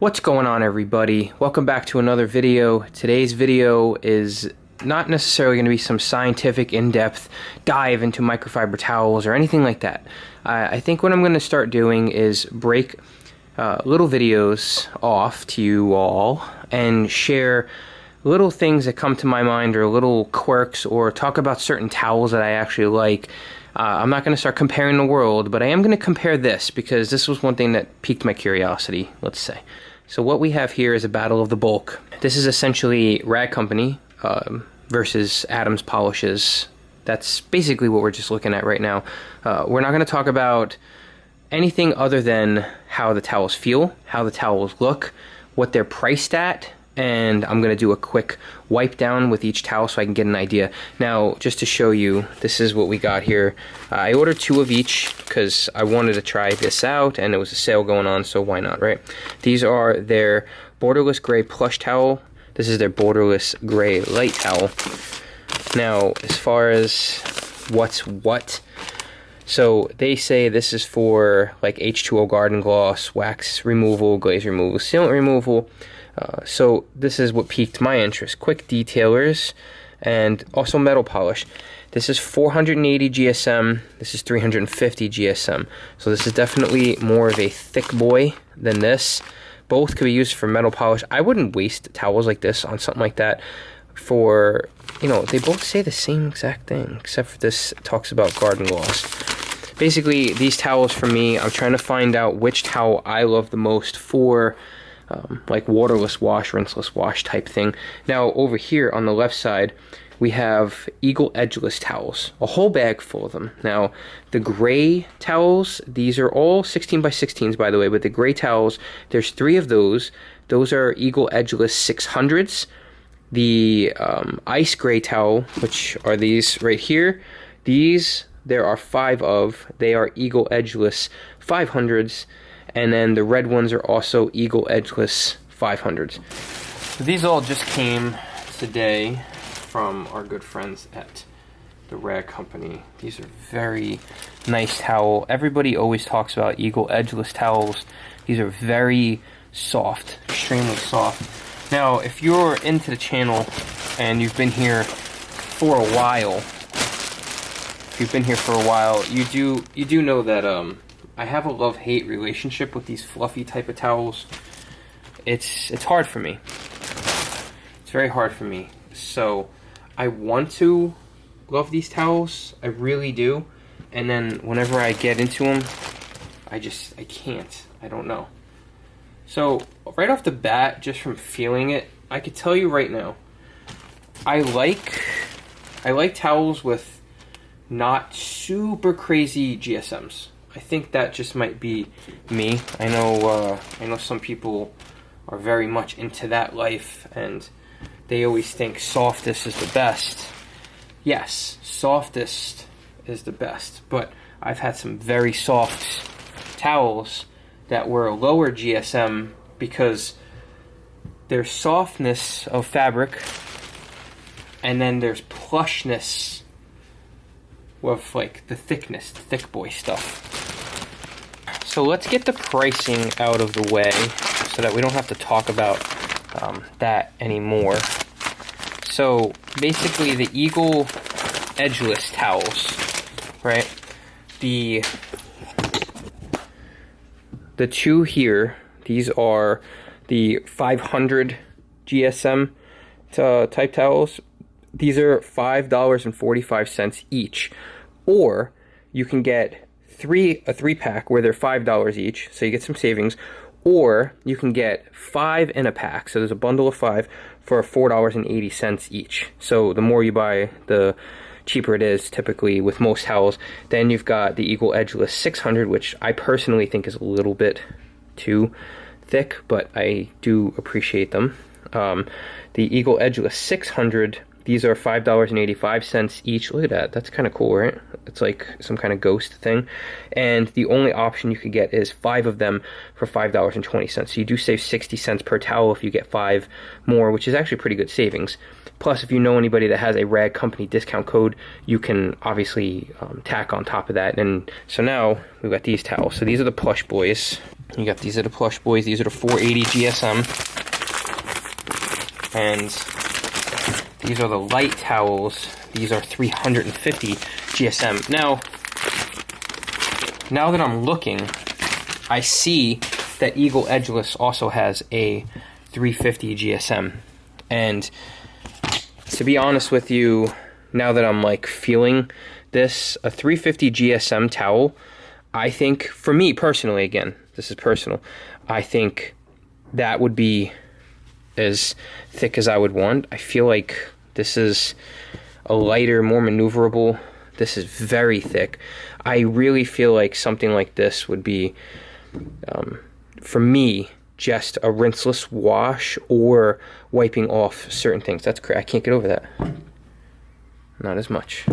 What's going on, everybody? Welcome back to another video. Today's video is not necessarily going to be some scientific in-depth dive into microfiber towels or anything like that. I think what I'm going to start doing is break little videos off to you all and share little things that come to my mind, or little quirks, or talk about certain towels that I actually like. I'm not going to start comparing the world, but I am going to compare this because this was one thing that piqued my curiosity, let's say. So what we have here is a battle of the bulk. This is essentially Rag Company versus Adams Polishes. That's basically what we're just looking at right now. We're not going to talk about anything other than how the towels feel, how the towels look, what they're priced at, and I'm going to do a quick wipe down with each towel so I can get an idea. Now, just to show you, this is what we got here. I ordered 2 of each because I wanted to try this out, and it was a sale going on, so why not, right? These are their Borderless Gray Plush Towel. This is their Borderless Gray Light Towel. Now, as far as what's what, so they say this is for like H2O garden gloss, wax removal, glaze removal, sealant removal. So this is what piqued my interest. Quick detailers and also metal polish. This is 480 GSM. This is 350 GSM. So this is definitely more of a thick boy than this. Both could be used for metal polish. I wouldn't waste towels like this on something like that for, you know, they both say the same exact thing, except for this talks about garden gloss. Basically, these towels for me, I'm trying to find out which towel I love the most for like waterless wash, rinseless wash type thing. Now over here on the left side, we have Eagle Edgeless towels, a whole bag full of them. Now the gray towels, these are all 16 by 16s by the way, but the gray towels, there's 3 of those. Those are Eagle Edgeless 600s. The ice gray towel, which are these right here, these there are 5 of. They are Eagle Edgeless 500s. And then the red ones are also Eagle Edgeless 500s. So these all just came today from our good friends at the Rag Company. These are very nice towel. Everybody always talks about Eagle Edgeless towels. These are very soft, extremely soft. Now, if you're into the channel and you've been here for a while, you do know that I have a love-hate relationship with these fluffy type of towels. It's hard for me. It's very hard for me. So I want to love these towels. I really do. And then whenever I get into them, I can't. I don't know. So right off the bat, just from feeling it, I could tell you right now, I like towels with not super crazy GSMs. I think that just might be me. I know some people are very much into that life, and they always think softest is the best. Yes, softest is the best, but I've had some very soft towels that were lower GSM because there's softness of fabric, and then there's plushness with like the thickness, the thick boy stuff. So let's get the pricing out of the way so that we don't have to talk about that anymore. So basically the Eagle Edgeless towels, right? The 2 here, these are the 500 GSM type towels. These are $5.45 each, or you can get a 3-pack where they're $5 each, so you get some savings, or you can get 5 in a pack, so there's a bundle of 5 for $4.80 each. So the more you buy, the cheaper it is, typically with most towels. Then you've got the Eagle Edgeless 600, which I personally think is a little bit too thick, but I do appreciate them. The Eagle Edgeless 600, these are $5.85 each. Look at that. That's kind of cool, right? It's like some kind of ghost thing. And the only option you could get is 5 of them for $5.20. So you do save 60 cents per towel if you get 5 more, which is actually pretty good savings. Plus, if you know anybody that has a Rag Company discount code, you can obviously tack on top of that. And so now we've got these towels. So these are the plush boys. You got these are the plush boys. These are the 480 GSM. And these are the Lite towels. These are 350 GSM. Now that I'm looking, I see that Eagle Edgeless also has a 350 GSM. And to be honest with you, now that I'm like feeling this, a 350 GSM towel, I think, for me personally, again, this is personal, I think that would be as thick as I would want. I feel like this is a lighter, more maneuverable. This is very thick. I really feel like something like this would be, for me, just a rinseless wash or wiping off certain things. That's correct. I can't get over that. Not as much.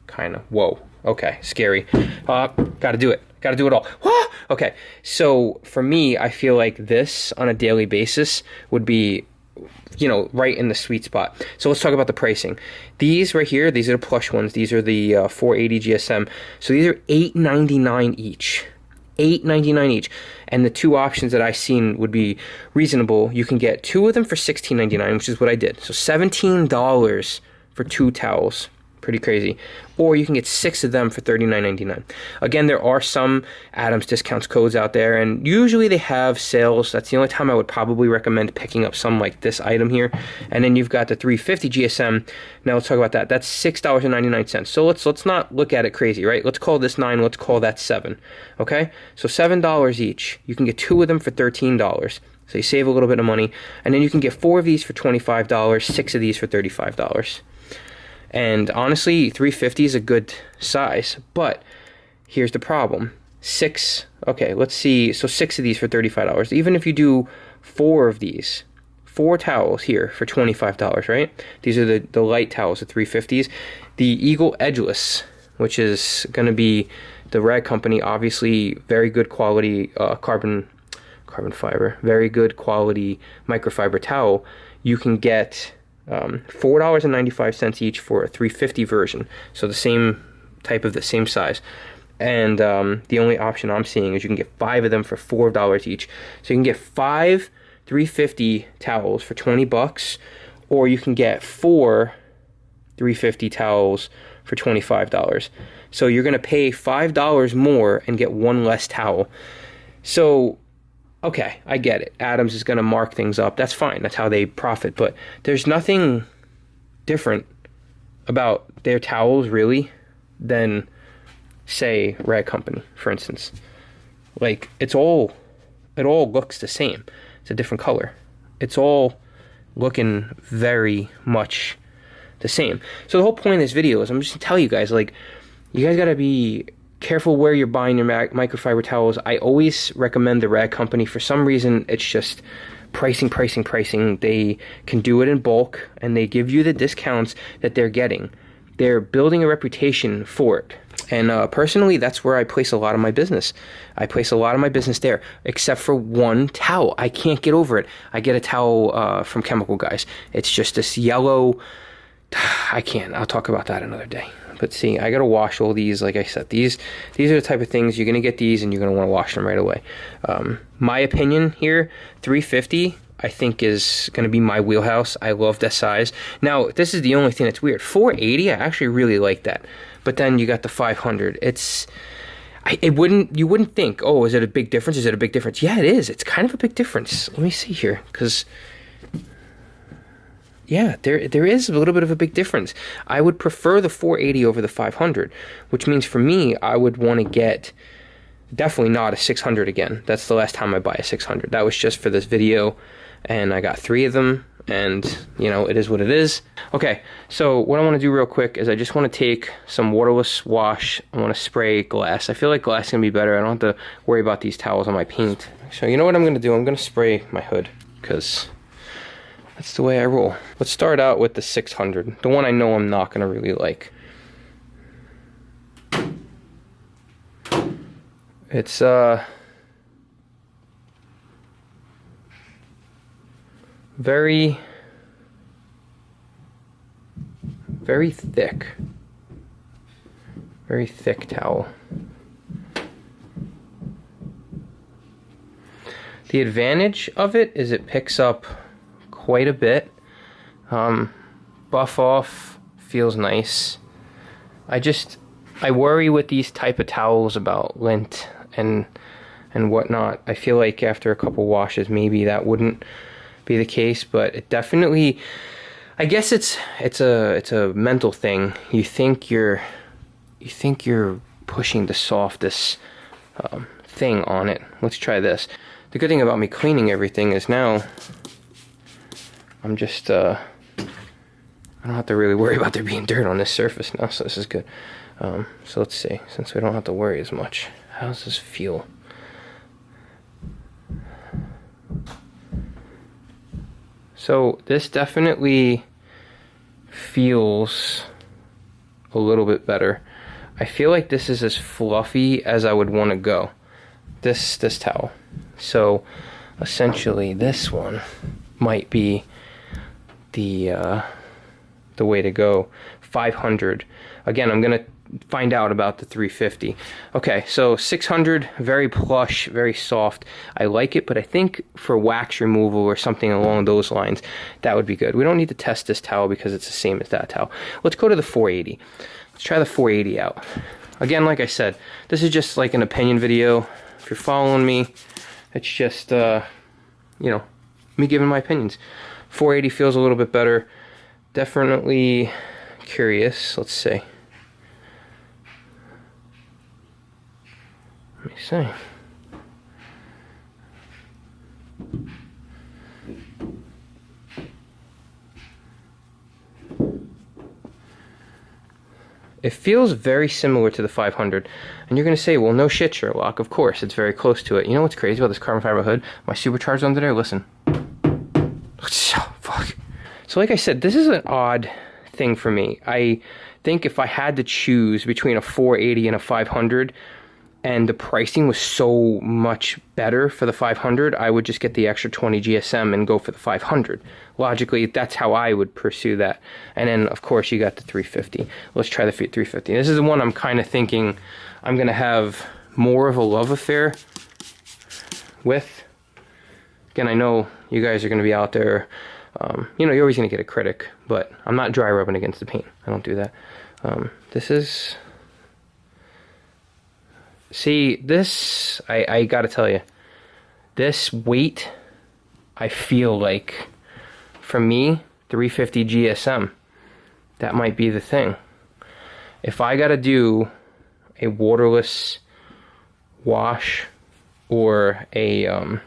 Kind of. Whoa. Okay. Scary. Gotta do it. Gotta do it all. Okay. So for me, I feel like this on a daily basis would be, you know, right in the sweet spot. So let's talk about the pricing. These right here, these are the plush ones. These are the 480 GSM. So these are $8.99 each. $8.99 each. And the two options that I've seen would be reasonable. You can get two of them for $16.99, which is what I did. So $17 for two towels. Pretty crazy. Or you can get 6 of them for $39.99. Again, there are some Adams discounts codes out there, and usually they have sales. That's the only time I would probably recommend picking up some like this item here. And then you've got the 350 GSM. Now let's talk about that. That's $6.99. So let's not look at it crazy, right? Let's call this 9. Let's call that 7. Okay? So $7 each. You can get 2 of them for $13. So you save a little bit of money. And then you can get 4 of these for $25, 6 of these for $35. And honestly, 350 is a good size, but here's the problem. 6, okay, let's see, so 6 of these for $35. Even if you do 4 of these, 4 towels here for $25, right? These are the Lite towels, the 350s. The Eagle Edgeless, which is going to be the rag company, obviously very good quality carbon fiber, very good quality microfiber towel. You can get $4.95 each for a 350 version, so the same type of the same size. And the only option I'm seeing is you can get 5 of them for $4 each. So you can get 5 350 towels for $20, or you can get 4 350 towels for $25. So you're going to pay $5 more and get 1 less towel. So okay, I get it. Adams is going to mark things up. That's fine. That's how they profit. But there's nothing different about their towels, really, than, say, Rag Company, for instance. Like, it all looks the same. It's a different color. It's all looking very much the same. So the whole point of this video is I'm just going to tell you guys, like, you guys got to be careful where you're buying your microfiber towels. I always recommend the Rag Company. For some reason, it's just pricing. They can do it in bulk, and they give you the discounts that they're getting. They're building a reputation for it. And personally, that's where I place a lot of my business. I place a lot of my business there, except for one towel. I can't get over it. I get a towel from Chemical Guys. It's just this yellow... I can't. I'll talk about that another day. But see, I gotta wash all these. Like I said, these are the type of things you're gonna get these, and you're gonna want to wash them right away. My opinion here, 350, I think is gonna be my wheelhouse. I love that size. Now, this is the only thing that's weird. 480, I actually really like that. But then you got the 500. You wouldn't think, oh, is it a big difference? Is it a big difference? Yeah, it is. It's kind of a big difference. Let me see here, because yeah, there is a little bit of a big difference. I would prefer the 480 over the 500, which means for me, I would want to get definitely not a 600 again. That's the last time I buy a 600. That was just for this video, and I got 3 of them, and, you know, it is what it is. Okay, so what I want to do real quick is I just want to take some waterless wash. I want to spray glass. I feel like glass is going to be better. I don't have to worry about these towels on my paint. So you know what I'm going to do? I'm going to spray my hood, because that's the way I roll. Let's start out with the 600, the one I know I'm not gonna really like. It's very thick. Very thick towel. The advantage of it is it picks up quite a bit. Buff off feels nice. I worry with these type of towels about lint and whatnot. I feel like after a couple washes maybe that wouldn't be the case, but it definitely, I guess it's a mental thing. You think you're pushing the softest thing on it. Let's try this. The good thing about me cleaning everything is now I'm just I don't have to really worry about there being dirt on this surface now, so this is good. So let's see, since we don't have to worry as much, how does this feel? So this definitely feels a little bit better. I feel like this is as fluffy as I would want to go, this towel. So essentially this one might be the way to go. 500. Again, I'm gonna find out about the 350. Okay, so 600, very plush, very soft. I like it, but I think for wax removal or something along those lines, that would be good. We don't need to test this towel because it's the same as that towel. Let's go to the 480. Let's try the 480 out. Again, like I said, this is just like an opinion video. If you're following me, it's just, you know, me giving my opinions. 480 feels a little bit better. Definitely curious. Let's see. Let me see. It feels very similar to the 500. And you're going to say, well, no shit, Sherlock. Of course, it's very close to it. You know what's crazy about this carbon fiber hood? My supercharged under there, listen. Fuck. So like I said, this is an odd thing for me. I think if I had to choose between a 480 and a 500, and the pricing was so much better for the 500, I would just get the extra 20 GSM and go for the 500. Logically, that's how I would pursue that. And then, of course, you got the 350. Let's try the 350. This is the one I'm kind of thinking I'm going to have more of a love affair with. Again, I know you guys are going to be out there. You know, you're always going to get a critic, but I'm not dry rubbing against the paint. I don't do that. This is... See, this, I gotta tell you, this weight, I feel like, for me, 350 GSM, that might be the thing. If I gotta do a waterless wash or a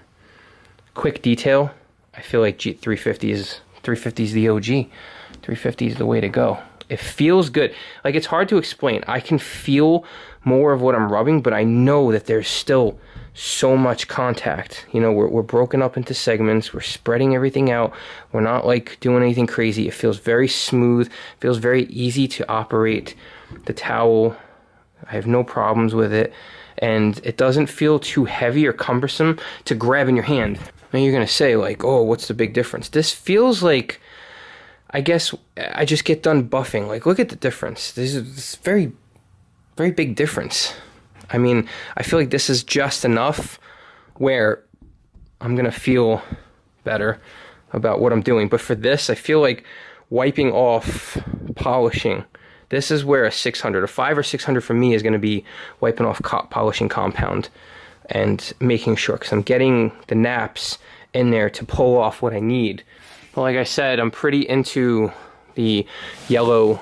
quick detail, I feel like 350 is the OG. 350 is the way to go. It feels good. Like, it's hard to explain. I can feel more of what I'm rubbing, but I know that there's still so much contact. You know, we're broken up into segments. We're spreading everything out. We're not like doing anything crazy. It feels very smooth. It feels very easy to operate the towel. I have no problems with it. And it doesn't feel too heavy or cumbersome to grab in your hand. And you're going to say, like, oh, what's the big difference? This feels like, I guess I just get done buffing. Like, look at the difference. This is very, very big difference. I mean, I feel like this is just enough where I'm going to feel better about what I'm doing. But for this, I feel like wiping off, polishing, this is where a 600, a 500 or 600 for me is going to be wiping off polishing compound and making sure, because I'm getting the naps in there to pull off what I need. Well, like I said, I'm pretty into the yellow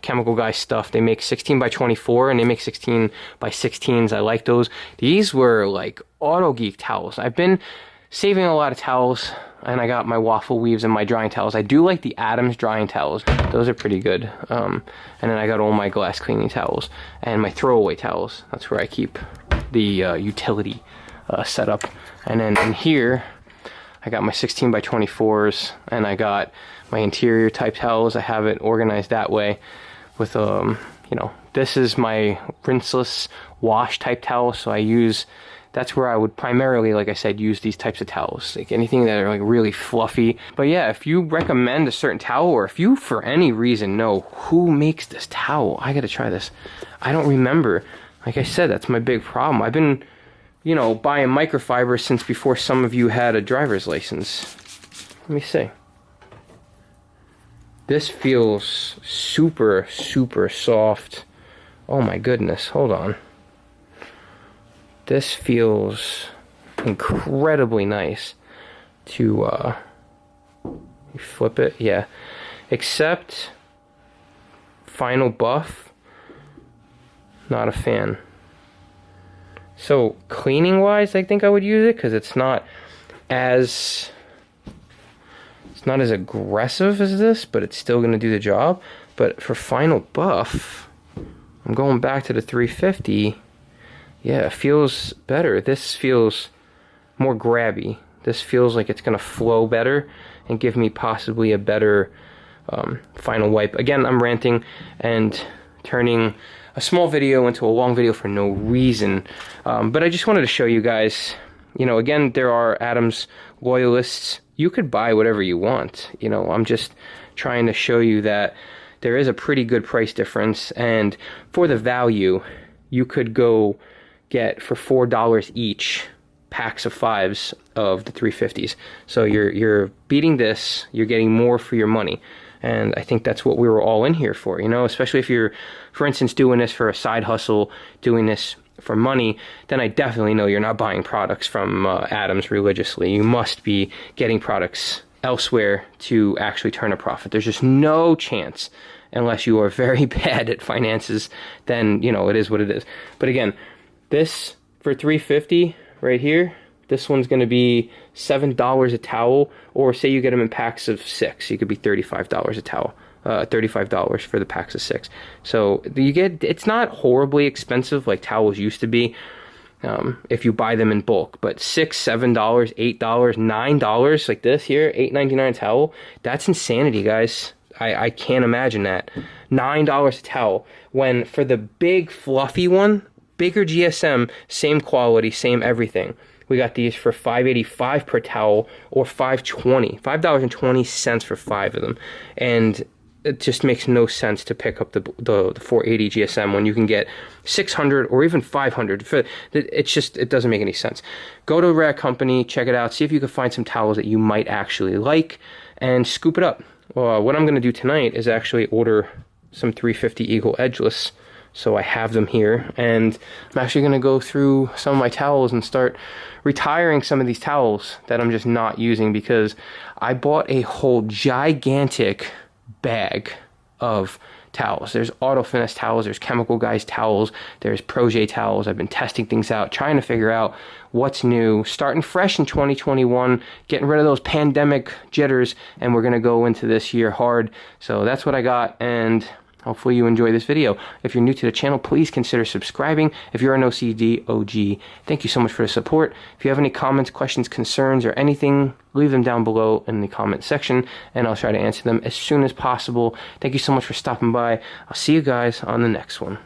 Chemical Guy stuff. They make 16 by 24 and they make 16 by 16s. I like those. These were like Auto Geek towels. I've been saving a lot of towels, and I got my waffle weaves and my drying towels. I do like the Adams drying towels. Those are pretty good. And then I got all my glass cleaning towels and my throwaway towels. That's where I keep the utility setup. And then in here, I got my 16 by 24s, and I got my interior type towels. I have it organized that way with, you know, this is my rinseless wash type towel. So I use, that's where I would primarily, like I said, use these types of towels, like anything that are like really fluffy. But yeah, if you recommend a certain towel, or if you for any reason know who makes this towel, I gotta try this. I don't remember. Like I said, that's my big problem. I've been you know, buying microfiber since before some of you had a driver's license. Let me see. This feels super, super soft. Oh my goodness, hold on. This feels incredibly nice to, you flip it, yeah. Except, final buff, not a fan. So, cleaning wise, I think I would use it, because it's not as aggressive as this, but it's still going to do the job. But for final buff, I'm going back to the 350. Yeah, it feels better. This feels more grabby. This feels like it's going to flow better and give me possibly a better final wipe. Again, I'm ranting and turning a small video into a long video for no reason. But I just wanted to show you guys, you know, again, there are Adams loyalists. You could buy whatever you want. You know, I'm just trying to show you that there is a pretty good price difference. And for the value, you could go get for $4 each packs of 5s of the 350s. So you're beating this, you're getting more for your money. And I think that's what we were all in here for, you know, especially if you're, for instance, doing this for a side hustle, doing this for money, then I definitely know you're not buying products from Adams religiously. You must be getting products elsewhere to actually turn a profit. There's just no chance, unless you are very bad at finances, then, you know, it is what it is. But again, this for $350 right here, this one's going to be $7 a towel, or say you get them in packs of 6, you could be $35 a towel. $35 for the packs of 6. So you get, it's not horribly expensive like towels used to be if you buy them in bulk, but $6, $7, $8, $9 like this here, $8.99 towel, that's insanity, guys. I can't imagine that. $9 a towel, when for the big fluffy one, bigger GSM, same quality, same everything, we got these for $5.85 per towel, or $5.20 for 5 of them. And it just makes no sense to pick up the 480 GSM when you can get 600 or even 500. It's just, it doesn't make any sense. Go to a rag company, check it out, see if you can find some towels that you might actually like, and scoop it up. What I'm going to do tonight is actually order some 350 Eagle Edgeless, so I have them here, and I'm actually going to go through some of my towels and start retiring some of these towels that I'm just not using, because I bought a whole gigantic bag of towels. There's Auto Finesse towels, there's Chemical Guys towels, there's Pro-J towels. I've been testing things out, trying to figure out what's new, starting fresh in 2021, getting rid of those pandemic jitters, and we're going to go into this year hard. So that's what I got, and hopefully you enjoy this video. If you're new to the channel, please consider subscribing. If you're an OCD OG, thank you so much for the support. If you have any comments, questions, concerns, or anything, leave them down below in the comment section, and I'll try to answer them as soon as possible. Thank you so much for stopping by. I'll see you guys on the next one.